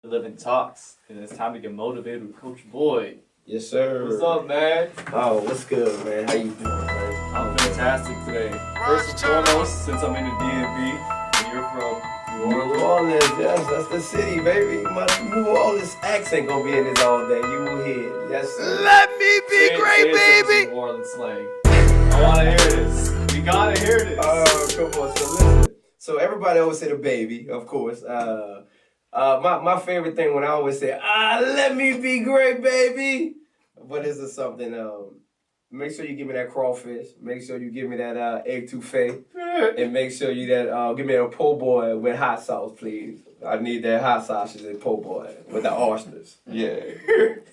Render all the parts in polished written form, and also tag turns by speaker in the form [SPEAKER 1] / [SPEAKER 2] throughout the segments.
[SPEAKER 1] LivengoodLivin Talks, and it's time to get motivated with Coach Boyd.
[SPEAKER 2] Yes, sir.
[SPEAKER 1] What's up, man?
[SPEAKER 2] Oh, what's good, man? How you doing, man?
[SPEAKER 1] I'm fantastic today. First and foremost, since I'm in the DMV, and you're from New Orleans.
[SPEAKER 2] New Orleans, yes, that's the city, baby. My New Orleans accent gonna be in this all day. You will hear it. Yes, sir.
[SPEAKER 3] Let me be great, baby.
[SPEAKER 1] New Orleans slang. I want to hear this. We gotta hear this.
[SPEAKER 2] Oh, come on. So listen. So everybody always say the baby, of course. My favorite thing when I always say, let me be great, baby. But this is something, make sure you give me that crawfish. Make sure you give me that egg touffee. And make sure you give me a po' boy with hot sauce, please. I need that hot sausage and po' boy with the oysters. Yeah.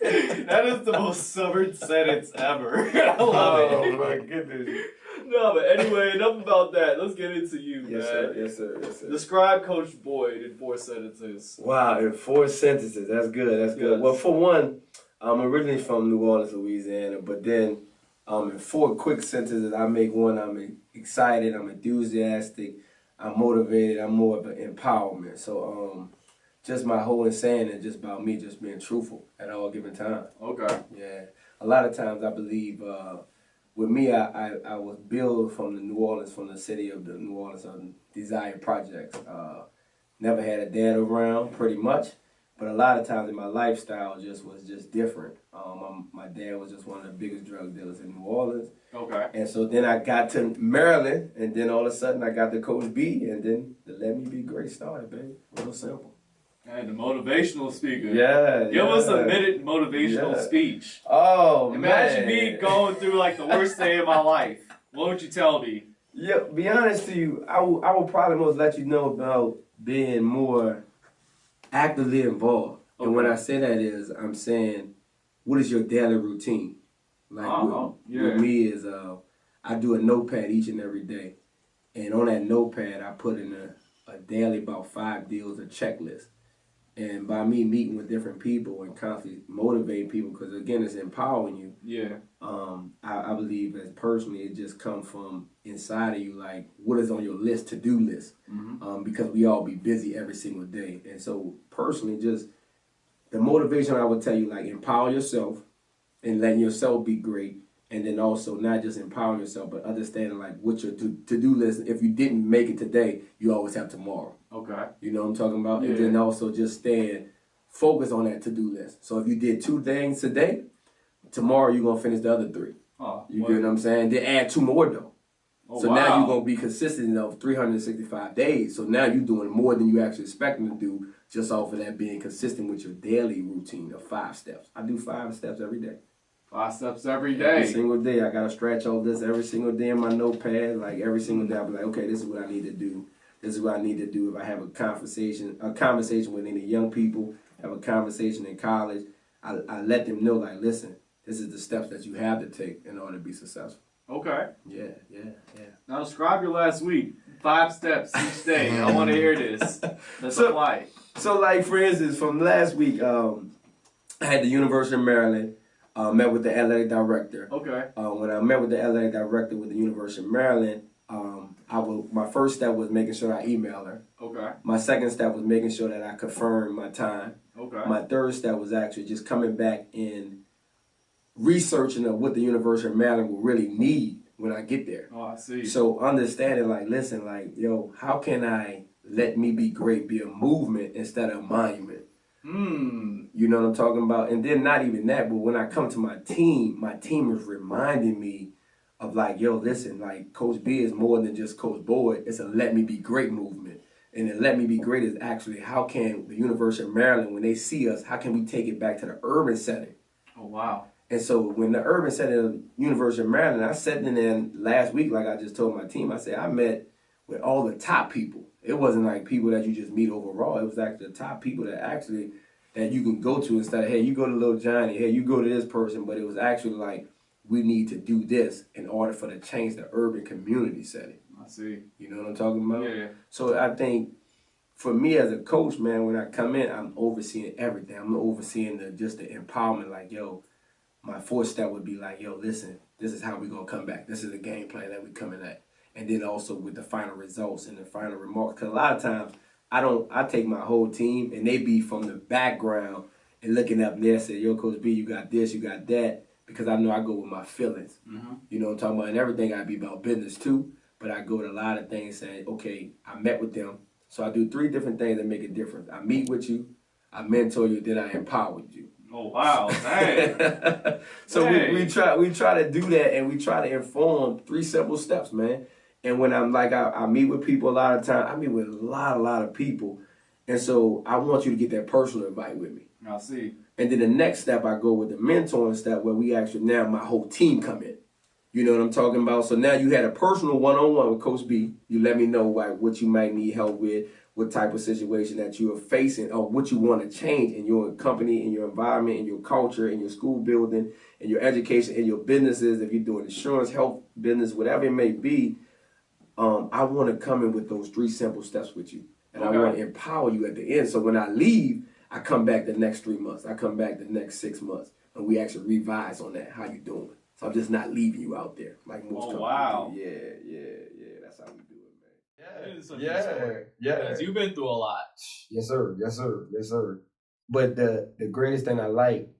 [SPEAKER 1] That is the most stubborn sentence ever. I love it.
[SPEAKER 2] Oh, my goodness.
[SPEAKER 1] No, but anyway, enough about that. Let's get into you,
[SPEAKER 2] Yes,
[SPEAKER 1] man.
[SPEAKER 2] sir. Yes, sir. Yes, sir.
[SPEAKER 1] Describe Coach Boyd in 4 sentences.
[SPEAKER 2] Wow, in 4 sentences. That's good. That's good.
[SPEAKER 1] Yes.
[SPEAKER 2] Well, for one, I'm originally from New Orleans, Louisiana, but then in 4 quick sentences, I make one. I'm excited. I'm enthusiastic. I'm motivated. I'm more of an empowerment. So just my whole saying is just about me just being truthful at all given time.
[SPEAKER 1] Okay.
[SPEAKER 2] Yeah. A lot of times I believe with me, I was built from the city of the New Orleans Desired Projects. Never had a dad around, pretty much. But a lot of times in my lifestyle was just different. My dad was just one of the biggest drug dealers in New Orleans.
[SPEAKER 1] Okay.
[SPEAKER 2] And so then I got to Maryland, and then all of a sudden I got to Coach B, and then the Let Me Be Great started, baby. Real simple.
[SPEAKER 1] And the motivational speaker.
[SPEAKER 2] Yeah.
[SPEAKER 1] Give us a minute motivational speech.
[SPEAKER 2] Oh,
[SPEAKER 1] Imagine
[SPEAKER 2] man.
[SPEAKER 1] me going through like the worst day of my life. What would you tell me?
[SPEAKER 2] Yeah, be honest to you, I will probably most let you know about being more actively involved.
[SPEAKER 1] Okay.
[SPEAKER 2] And when I say that is, I'm saying, what is your daily routine? Like with me is, I do a notepad each and every day. And on that notepad, I put in a daily about 5 deals, a checklist. And by me meeting with different people and constantly motivating people, because again, it's empowering you.
[SPEAKER 1] Yeah.
[SPEAKER 2] I believe as personally, it just comes from inside of you, like what is on your list, to-do list.
[SPEAKER 1] Mm-hmm.
[SPEAKER 2] Because we all be busy every single day. And so personally, just the motivation I would tell you, like empower yourself and letting yourself be great. And then also not just empowering yourself, but understanding like what your to-do list, if you didn't make it today, you always have tomorrow.
[SPEAKER 1] Okay.
[SPEAKER 2] You know what I'm talking about?
[SPEAKER 1] Yeah.
[SPEAKER 2] And then also just staying focused on that to-do list. So if you did 2 things today, tomorrow you're going to finish the other 3.
[SPEAKER 1] Oh,
[SPEAKER 2] You get what I'm saying? Then add 2 more though.
[SPEAKER 1] Oh,
[SPEAKER 2] So
[SPEAKER 1] wow.
[SPEAKER 2] now you're going to be consistent of 365 days. So now you're doing more than you actually expecting to do just off of that being consistent with your daily routine of 5 steps. I do 5 steps every day.
[SPEAKER 1] 5 steps every
[SPEAKER 2] Every
[SPEAKER 1] day.
[SPEAKER 2] single day. I got to scratch all this every single day in my notepad. Like every single day I'll be like, okay, this is what I need to do. This is what I need to do if I have a conversation with any young people, have a conversation in college. I let them know, like, listen, this is the steps that you have to take in order to be successful.
[SPEAKER 1] Okay.
[SPEAKER 2] Yeah.
[SPEAKER 1] Now describe your last week. 5 steps each day. I want to hear this. Let's apply.
[SPEAKER 2] So, like, for instance, from last week, I had the University of Maryland, met with the athletic director.
[SPEAKER 1] Okay.
[SPEAKER 2] When I met with the athletic director with the University of Maryland, my first step was making sure I emailed her.
[SPEAKER 1] Okay.
[SPEAKER 2] My second step was making sure that I confirmed my time.
[SPEAKER 1] Okay.
[SPEAKER 2] My third step was actually just coming back and researching of what the University of Maryland will really need when I get there.
[SPEAKER 1] Oh, I see.
[SPEAKER 2] So understanding, like, listen, like, yo, how can I let me be great be a movement instead of a monument? You know what I'm talking about? And then not even that, but when I come to my team is reminding me of like, yo, listen, like Coach B is more than just Coach Boyd. It's a let me be great movement. And the let me be great is actually how can the University of Maryland, when they see us, how can we take it back to the urban setting?
[SPEAKER 1] Oh, wow.
[SPEAKER 2] And so when the urban setting of the University of Maryland, I sat in there last week, like I just told my team, I said, I met with all the top people. It wasn't like people that you just meet overall. It was actually the top people that you can go to instead of, hey, you go to Little Johnny, hey, you go to this person. But it was actually like, we need to do this in order for to change the urban community setting.
[SPEAKER 1] I see.
[SPEAKER 2] You know what I'm talking about?
[SPEAKER 1] Yeah.
[SPEAKER 2] So I think for me as a coach, man, when I come in, I'm overseeing everything. I'm overseeing just the empowerment. Like, yo, my 4th step would be like, yo, listen, this is how we're going to come back. This is the game plan that we're coming at. And then also with the final results and the final remarks. Because a lot of times I take my whole team and they be from the background and looking up there and say, yo, Coach B, you got this, you got that, because I know I go with my feelings.
[SPEAKER 1] Mm-hmm.
[SPEAKER 2] You know what I'm talking about? And everything gotta be about business too. But I go with a lot of things saying, okay, I met with them. So I do 3 different things that make a difference. I meet with you, I mentor you, then I empower you.
[SPEAKER 1] Oh wow, dang.
[SPEAKER 2] So
[SPEAKER 1] Dang.
[SPEAKER 2] we try to do that, and we try to inform 3 simple steps, man. And when I'm like I meet with people a lot of time, I meet with a lot of people. And so I want you to get that personal invite with me.
[SPEAKER 1] I see.
[SPEAKER 2] And then the next step I go with the mentoring step where we actually now my whole team come in. You know what I'm talking about? So now you had a personal one-on-one with Coach B. You let me know what you might need help with, what type of situation that you are facing, or what you want to change in your company, in your environment, in your culture, in your school building, in your education, in your businesses. If you're doing insurance, health, business, whatever it may be, I want to come in with those 3 simple steps with you. And
[SPEAKER 1] Okay.
[SPEAKER 2] I want to empower you at the end. So when I leave, I come back the next 3 months. I come back the next 6 months. And we actually revise on that. How you doing? So I'm just not leaving you out there like most companies
[SPEAKER 1] wow.
[SPEAKER 2] do. Yeah. That's how we do it, man.
[SPEAKER 1] It is a good story.
[SPEAKER 2] Yeah.
[SPEAKER 1] Because you've been through a lot.
[SPEAKER 2] Yes, sir. But the greatest thing I like,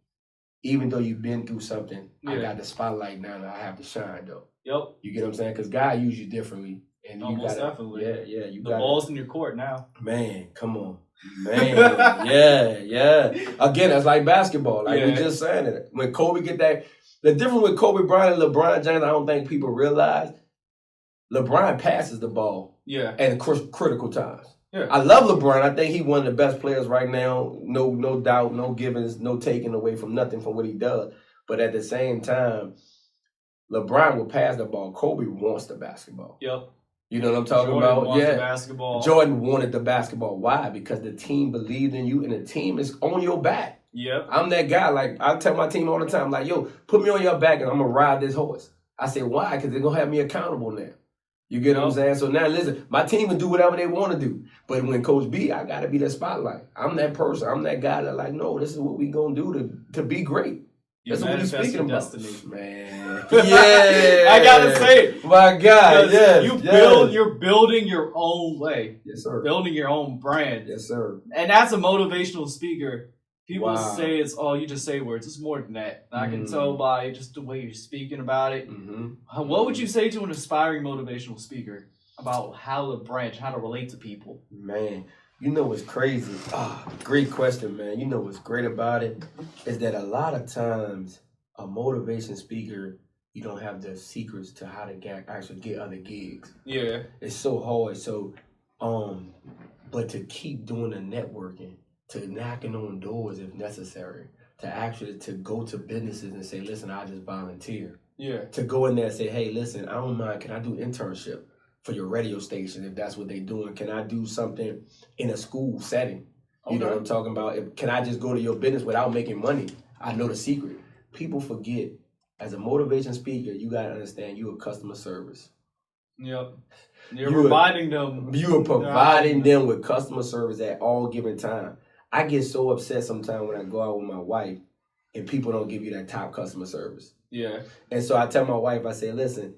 [SPEAKER 2] even though you've been through something, I got the spotlight now and I have to shine, though.
[SPEAKER 1] Yep.
[SPEAKER 2] You get what I'm saying? Because God used you differently. And you
[SPEAKER 1] Most
[SPEAKER 2] gotta,
[SPEAKER 1] definitely.
[SPEAKER 2] Yeah. You
[SPEAKER 1] The
[SPEAKER 2] got
[SPEAKER 1] ball's in your court now.
[SPEAKER 2] Man, come on. Man, yeah. Again, that's like basketball. Like we just saying it. When Kobe get that, the difference with Kobe Bryant and LeBron James, I don't think people realize. LeBron passes the ball at critical times.
[SPEAKER 1] Yeah.
[SPEAKER 2] I love LeBron. I think he's one of the best players right now. No doubt, no givens, no taking away from nothing from what he does. But at the same time, LeBron will pass the ball. Kobe wants the basketball.
[SPEAKER 1] Yep.
[SPEAKER 2] You know what I'm talking
[SPEAKER 1] Jordan
[SPEAKER 2] about?
[SPEAKER 1] wants the basketball.
[SPEAKER 2] Jordan wanted the basketball. Why? Because the team believed in you and the team is on your back.
[SPEAKER 1] Yep.
[SPEAKER 2] I'm that guy. Like, I tell my team all the time, like, yo, put me on your back and I'm going to ride this horse. I say, why? Because they're going to have me accountable now. You get what I'm saying? So now, listen, my team can do whatever they want to do. But when Coach B, I got to be that spotlight. I'm that person. I'm that guy that like, no, this is what we going to do to be great.
[SPEAKER 1] You
[SPEAKER 2] That's what we're speaking about.
[SPEAKER 1] destiny.
[SPEAKER 2] Man. Yeah.
[SPEAKER 1] I gotta say it.
[SPEAKER 2] My God. Yes.
[SPEAKER 1] You're building your own way.
[SPEAKER 2] Yes, sir.
[SPEAKER 1] Building your own brand.
[SPEAKER 2] Yes, sir.
[SPEAKER 1] And as a motivational speaker, people
[SPEAKER 2] Wow.
[SPEAKER 1] say you just say words. It's more than that. I can tell by just the way you're speaking about it.
[SPEAKER 2] Mm-hmm.
[SPEAKER 1] What would you say to an aspiring motivational speaker about how to branch, how to relate to people?
[SPEAKER 2] Man, you know what's crazy? Great question, man. You know what's great about it is that a lot of times a motivation speaker, you don't have the secrets to how to actually get other gigs.
[SPEAKER 1] Yeah.
[SPEAKER 2] It's so hard. So, but to keep doing the networking, to knocking on doors if necessary, to go to businesses and say, listen, I just volunteer.
[SPEAKER 1] Yeah.
[SPEAKER 2] To go in there and say, hey, listen, I don't mind. Can I do internship for your radio station if that's what they're doing? Can I do something in a school setting? You know what I'm talking about? Can I just go to your business without making money? I know the secret. People forget, as a motivation speaker, you got to understand you're a customer service.
[SPEAKER 1] Yep. You're providing them.
[SPEAKER 2] You are providing them with customer service at all given time. I get so upset sometimes when I go out with my wife and people don't give you that top customer service.
[SPEAKER 1] Yeah.
[SPEAKER 2] And so I tell my wife, I say, listen,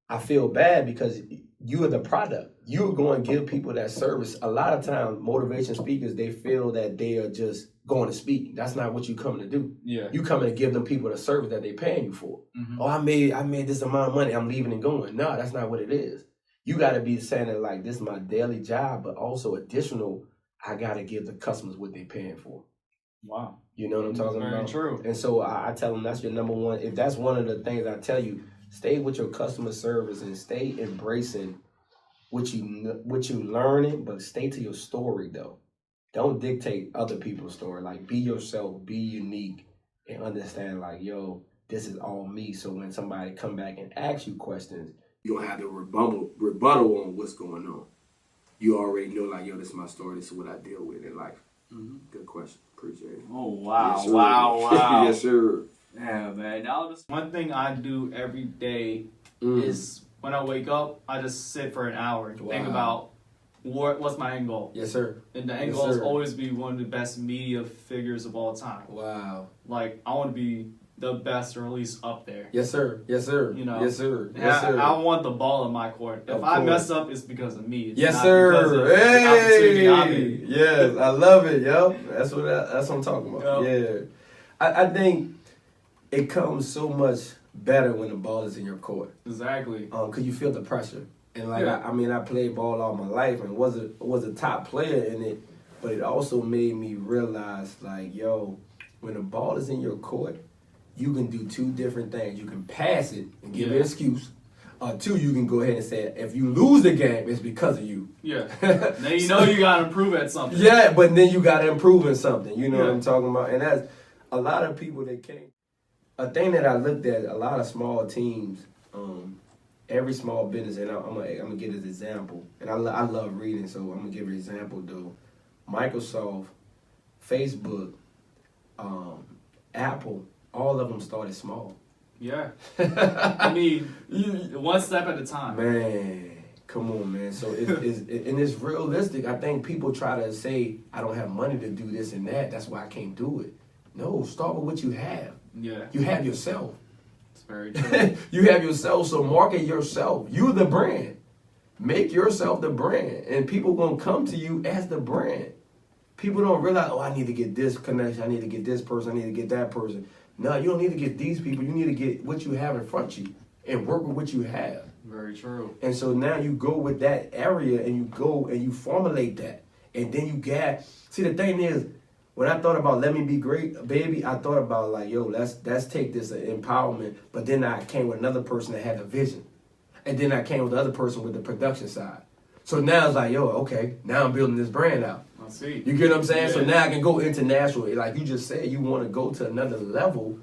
[SPEAKER 2] I feel bad because you are the product. You're going to give people that service. A lot of times, motivation speakers, they feel that they are just going to speak. That's not what you coming to do.
[SPEAKER 1] Yeah.
[SPEAKER 2] You coming to give them people the service that they're paying you for.
[SPEAKER 1] Mm-hmm.
[SPEAKER 2] Oh, I made this amount of money. I'm leaving and going. No, that's not what it is. You got to be saying it like, this is my daily job, but also additional, I got to give the customers what they're paying for.
[SPEAKER 1] Wow.
[SPEAKER 2] You know what I'm talking about?
[SPEAKER 1] Very true.
[SPEAKER 2] And so I tell them that's your number one. If that's one of the things I tell you, stay with your customer service and stay embracing what you learning, but stay to your story though. Don't dictate other people's story. Like, be yourself, be unique, and understand like, yo, this is all me. So when somebody come back and ask you questions, you don't have to rebuttal on what's going on. You already know like, yo, this is my story. This is what I deal with in life. Mm-hmm. Good question. Appreciate it.
[SPEAKER 1] Oh, wow.
[SPEAKER 2] Yes, sir.
[SPEAKER 1] Wow.
[SPEAKER 2] Yes, sir.
[SPEAKER 1] Yeah, man. Now, just one thing I do every day is when I wake up, I just sit for an hour and think about what's my end goal.
[SPEAKER 2] Yes, sir.
[SPEAKER 1] And the end goal is always be one of the best media figures of all time.
[SPEAKER 2] Wow.
[SPEAKER 1] Like, I want to be the best, or at least up there.
[SPEAKER 2] Yes, sir. Yes, sir.
[SPEAKER 1] You know,
[SPEAKER 2] yes, sir. Yes, sir.
[SPEAKER 1] I want the ball in my court. If I mess up, it's because of me. It's
[SPEAKER 2] yes,
[SPEAKER 1] not
[SPEAKER 2] sir.
[SPEAKER 1] because of the opportunity I'm in.
[SPEAKER 2] Yes, I love it, yo. That's what I'm talking about.
[SPEAKER 1] Yep.
[SPEAKER 2] Yeah, I think it comes so much better when the ball is in your court.
[SPEAKER 1] Exactly.
[SPEAKER 2] Because you feel the pressure. And like
[SPEAKER 1] Yeah.
[SPEAKER 2] I played ball all my life and was a top player in it, but it also made me realize, like, yo, when the ball is in your court, you can do two different things. You can pass it and give an excuse. Two, you can go ahead and say, if you lose the game, it's because of you.
[SPEAKER 1] Yeah. Now you know you gotta improve at something.
[SPEAKER 2] Yeah, but then you gotta improve in something. You know
[SPEAKER 1] Yeah.
[SPEAKER 2] what I'm talking about? And that's a lot of people that can't. A thing that I looked at, a lot of small teams, every small business, and I'm gonna give an example. And I love reading, so I'm gonna give an example though. Microsoft, Facebook, Apple, all of them started small.
[SPEAKER 1] Yeah. I mean, one step at a time.
[SPEAKER 2] Man, come on, man. So it's realistic. I think people try to say, I don't have money to do this and that. That's why I can't do it. No, start with what you have.
[SPEAKER 1] Yeah.
[SPEAKER 2] You have yourself.
[SPEAKER 1] It's very true.
[SPEAKER 2] You have yourself, so market yourself. You the brand. Make yourself the brand. And people going to come to you as the brand. People don't realize, oh, I need to get this connection. I need to get this person. I need to get that person. No, you don't need to get these people. You need to get what you have in front of you and work with what you have.
[SPEAKER 1] Very true.
[SPEAKER 2] And so now you go with that area and you go and you formulate that. And then you see, the thing is, when I thought about Let Me Be Great, baby, I thought about like, yo, let's take this empowerment. But then I came with another person that had the vision. And then I came with the other person with the production side. So now it's like, yo, okay, now I'm building this brand out.
[SPEAKER 1] I see.
[SPEAKER 2] You get what I'm saying?
[SPEAKER 1] Yeah.
[SPEAKER 2] So now I can go international. Like you just said, you want to go to another level.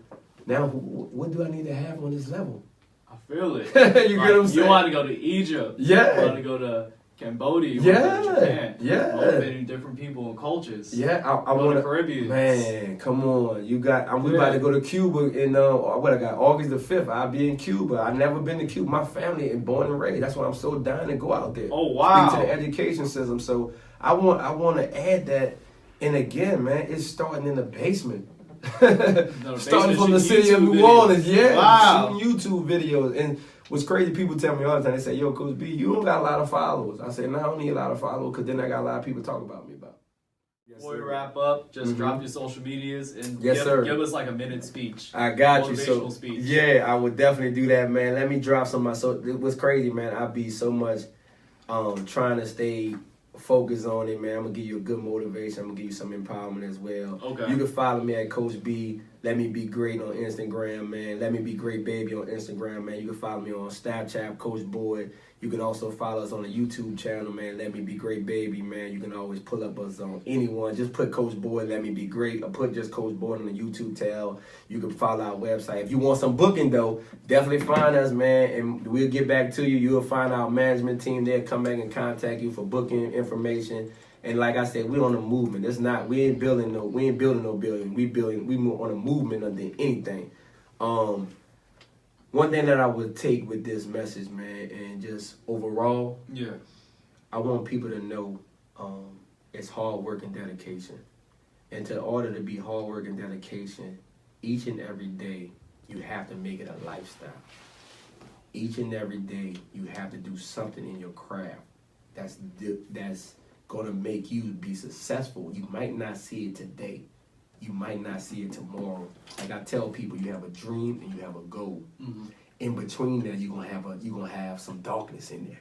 [SPEAKER 2] Now, what do I need to have on this level?
[SPEAKER 1] I feel it.
[SPEAKER 2] You get what I'm saying?
[SPEAKER 1] You want to go to Egypt.
[SPEAKER 2] Yeah.
[SPEAKER 1] You want to go to Cambodia. You want to go to Japan.
[SPEAKER 2] Yeah.
[SPEAKER 1] Motivating different people and cultures.
[SPEAKER 2] Yeah, I
[SPEAKER 1] Go
[SPEAKER 2] want
[SPEAKER 1] to Caribbean.
[SPEAKER 2] Man, come on. We about to go to Cuba in what I got, August the 5th. I'll be in Cuba. I've never been to Cuba. My family is born and raised. That's why I'm so dying to go out there.
[SPEAKER 1] Oh, wow.
[SPEAKER 2] Speak to the education system. So I want to add that. And again, man, it's starting in the basement. Starting from the city of New Orleans. Yeah.
[SPEAKER 1] Wow.
[SPEAKER 2] Shooting YouTube videos. And what's crazy, people tell me all the time, they say, yo, Coach B, you don't got a lot of followers. I say, no, I don't need a lot of followers because then I got a lot of people talking about me about.
[SPEAKER 1] Before we wrap up, just drop your social medias and
[SPEAKER 2] Yes, sir.
[SPEAKER 1] give us like a minute speech.
[SPEAKER 2] I got you. So,
[SPEAKER 1] Motivational speech.
[SPEAKER 2] yeah, I would definitely do that, man. Let me drop some of my. So it was crazy, man. I be so much trying to stay focused on it, man. I'm gonna give you a good motivation. I'm gonna give you some empowerment as well.
[SPEAKER 1] Okay.
[SPEAKER 2] You can follow me at Coach B. Let Me Be Great on Instagram, man. Let Me Be Great Baby on Instagram, man. You can follow me on Snapchat, Coach Boyd. You can also follow us on the YouTube channel, man. Let Me Be Great Baby, man. You can always pull up us on anyone. Just put Coach Boyd, Let Me Be Great, or put just Coach Boyd on the YouTube tab. You can follow our website. If you want some booking, though, definitely find us, man, and we'll get back to you. You'll find our management team there. Come back and contact you for booking information. And like I said, we're on a movement. We ain't building no building. We move on a movement than anything. One thing that I would take with this message, man, and just overall,
[SPEAKER 1] Yeah.
[SPEAKER 2] I want people to know it's hard work and dedication. And in order to be hard work and dedication, each and every day, you have to make it a lifestyle. Each and every day, you have to do something in your craft that's going to make you be successful. You might not see it today. You might not see it tomorrow. Like I tell people, you have a dream and you have a goal.
[SPEAKER 1] Mm-hmm.
[SPEAKER 2] In between that, you're gonna have some darkness in there.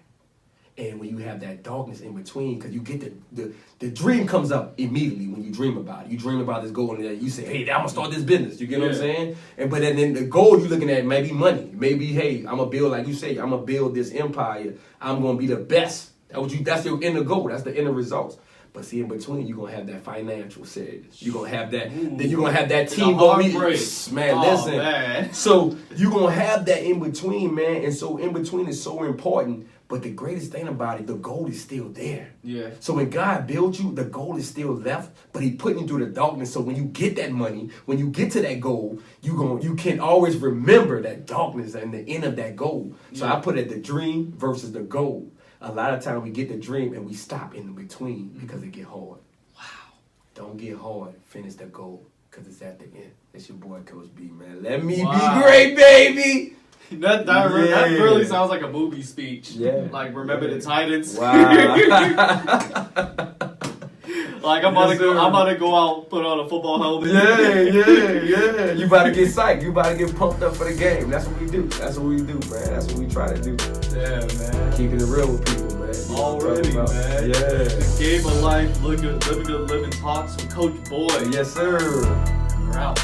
[SPEAKER 2] And when you have that darkness in between, because you get the dream comes up immediately when you dream about it. You dream about this goal and you say, hey, I'm gonna start this business. You get what I'm saying? But then the goal you're looking at may be money. Maybe, hey, I'm gonna build, like you say, I'm gonna build this empire. I'm gonna be the best. That's your inner goal. That's the inner results. But see, in between, you're going to have that financial sadness. You're going to have that. Then you're going to have that team going to meet. Man, listen.
[SPEAKER 1] Man.
[SPEAKER 2] So you're going to have that in between, man. And so in between is so important. But the greatest thing about it, the goal is still there.
[SPEAKER 1] Yeah.
[SPEAKER 2] So when God built you, the goal is still left, but he put you through the darkness. So when you get that money, when you get to that goal, you can always remember that darkness and the end of that goal. So I put it the dream versus the goal. A lot of times we get the dream and we stop in between because it get hard. Wow. Don't get hard. Finish the goal. Because it's at the end. It's your boy, Coach B, man. Let me
[SPEAKER 1] Wow.
[SPEAKER 2] be great, baby.
[SPEAKER 1] That really sounds like a movie speech.
[SPEAKER 2] Yeah.
[SPEAKER 1] Like, remember the Titans?
[SPEAKER 2] Wow.
[SPEAKER 1] Like, I'm about to go out, put on a football helmet.
[SPEAKER 2] Yeah. You about to get psyched. You about to get pumped up for the game. That's what we do. Man. That's what we try to do.
[SPEAKER 1] Yeah, man.
[SPEAKER 2] Keeping it real with people, man. You know what I'm
[SPEAKER 1] Already,
[SPEAKER 2] talking about?
[SPEAKER 1] man.
[SPEAKER 2] Yeah.
[SPEAKER 1] The game of life, living good living talks with Coach Boy.
[SPEAKER 2] Yes, sir.
[SPEAKER 1] We're out.